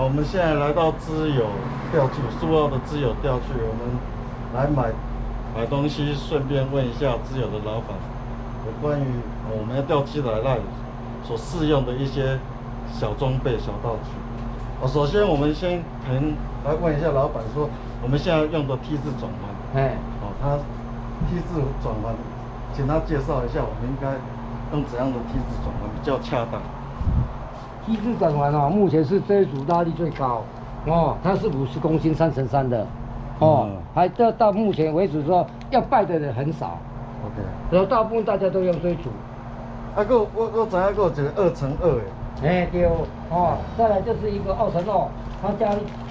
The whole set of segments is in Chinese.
我们现在来到知友钓具，苏澳的知友钓具，我们来买东西，顺便问一下知友的老板，有关于我们要钓鸡来那里所适用的一些小装备、小道具。首先我们先可能来问一下老板说，我们现在用的 T 字转环，他 T 字转环，请他介绍一下，我们应该用怎样的 T 字转环比较恰当。T 字转环哦，目前是这一组拉力最高哦，它是50公斤3×3的哦，还到目前为止说要拜的人很少 ，OK， 然后大部分大家都用这一组。我知影还有一个2×2的，对哦，再来就是一个2×2，它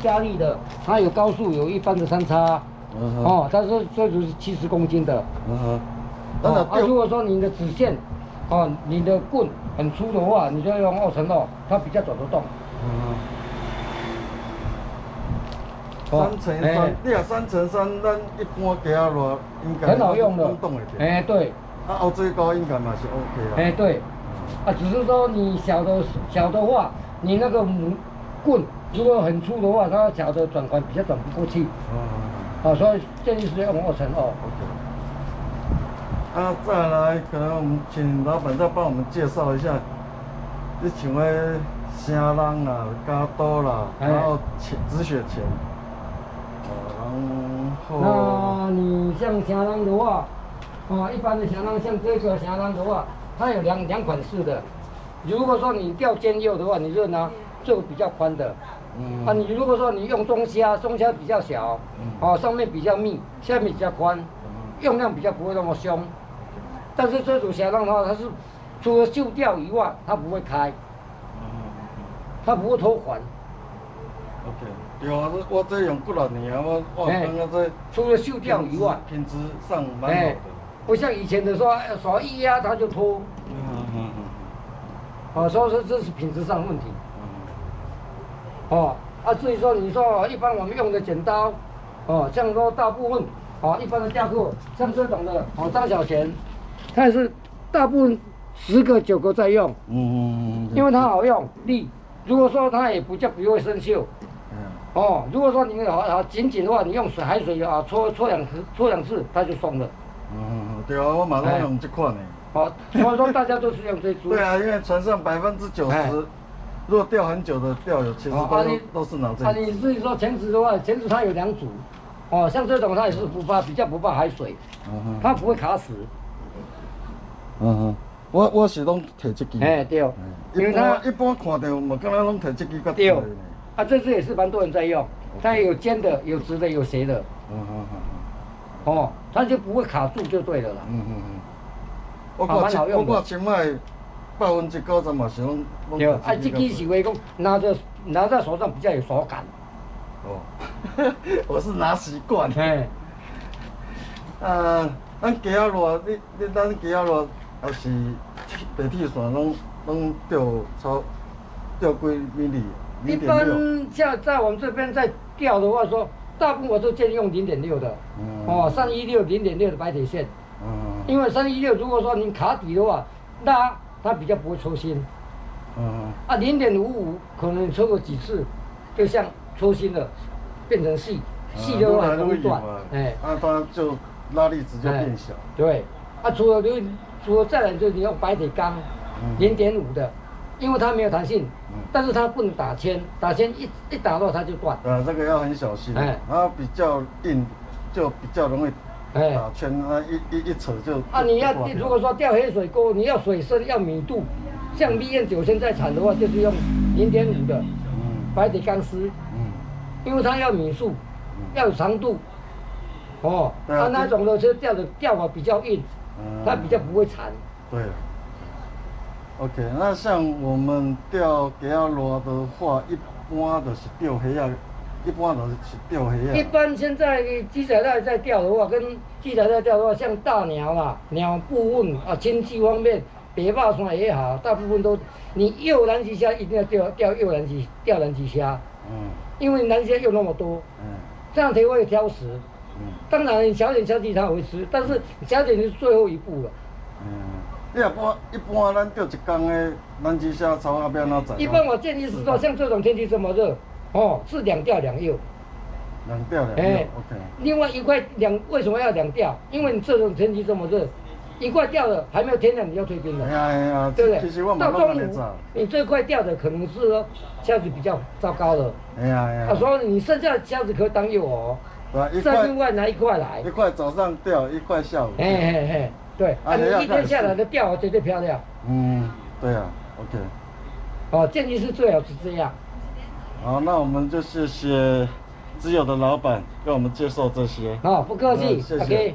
加力的，它有高速有一般的3叉，哦，但是这组是70公斤的，如果说你的子线，你的棍很粗的话，你就要用2×2，它比较走得动。3×3，你若3×3，咱一般加落应该很好用的，动的。对。后最高应该嘛是 OK 啦。对。只是说你小的话，你那个棍如果很粗的话，它小的转环比较转不过去。所以建议是用2×2。再来，可能我们请老板再帮我们介绍一下，你像个声浪啦、加刀啦，然后止血钳，然后。那你像声浪的话，一般的声浪像这个声浪的话，它有两款式的。如果说你钓尖诱的话，你就拿这个比较宽的。你如果说你用中虾比较小，上面比较密，下面比较宽，用量比较不会那么凶。但是这组响浪的话，它是除了锈掉以外，它不会开，它不会脱环。OK， 对啊，我这用过6年啊，我感觉这除了锈掉以外，品质上蛮好的。不像以前的说手一压它就脱。所以说这是品质上的问题。至于说你说一般我们用的剪刀，像说大部分一般的钓客，像这种的张小贤。它也是大部分10个9个在用，因为它好用力。如果说它也不会生锈，如果说你紧紧的话，你用海水搓两次，它就松了。对啊，我马上用这款的。所以说大家都是用这组。对啊，因为船上90%，如果钓很久的钓友，其实都是拿这。你至于说钳子的话，钳子它有2组，像这种它也是比较不怕海水，它不会卡死。我是拢摕这支。对，因为它一般看到嘛，敢若拢摕这支较对。这支也是蛮多人在用，它有尖的、有直的、有斜的。它就不会卡住就对了啦。我看前摆90%嘛是拢。对，这支是为讲拿在手上比较有手感。我是拿习惯。咱鸡仔螺，咱鸡仔螺还是白铁线拢钓几米里？0.6。一般像在我们这边在钓的话说，大部分我都建议用0.6的。316 0.6的白铁线。因为316如果说你卡底的话，拉它比较不会抽心。0.55可能抽过几次，就像抽心了，变成细的话容易断。它就。拉力值就变小。对，除了再来就是你用白铁钢，0.5的，因为它没有弹性，但是它不能打铅，打铅一打到它就断。这个要很小心。它比较硬，就比较容易打圈，它一扯就。你如果说钓黑水沟，你要水深要米度，像BN9000在产的话，就是用0.5的白铁钢丝，因为它要米数，要有长度。那种的就钓法比较硬，它比较不会缠。对。OK， 那像我们钓鸡仔螺的话，一般都是钓虾啊，一般现在基仔带在钓的话，跟基仔带钓的话，像大鸟啦、鸟部分经济方面，北霸山也好，大部分都你幼南极虾一定要钓南极虾。因为南极虾又那么多，这样才会挑食。当然，小点小鸡它会吃，但是小点是最后一步了。你一般咱钓一缸的南极虾，草那边哪在？一般我建议是说，像这种天气这么热，哦，是2吊2右。2吊2右 ，OK。另外一块为什么要2吊？因为你这种天气这么热，一块吊的还没有天亮你就退兵了。哎呀哎呀，对不对？其实我到中午午你这块吊的可能是说虾子比较糟糕了。哎呀哎呀。所以你剩下的虾子可以当诱饵。再另外拿一块来。一块早上钓，一块下午。对。你一天下来的钓饵绝对漂亮。对啊 ，OK。建议是最好是这样。好，那我们就谢谢知友的老板跟我们介绍这些。好，不客气。谢谢。OK。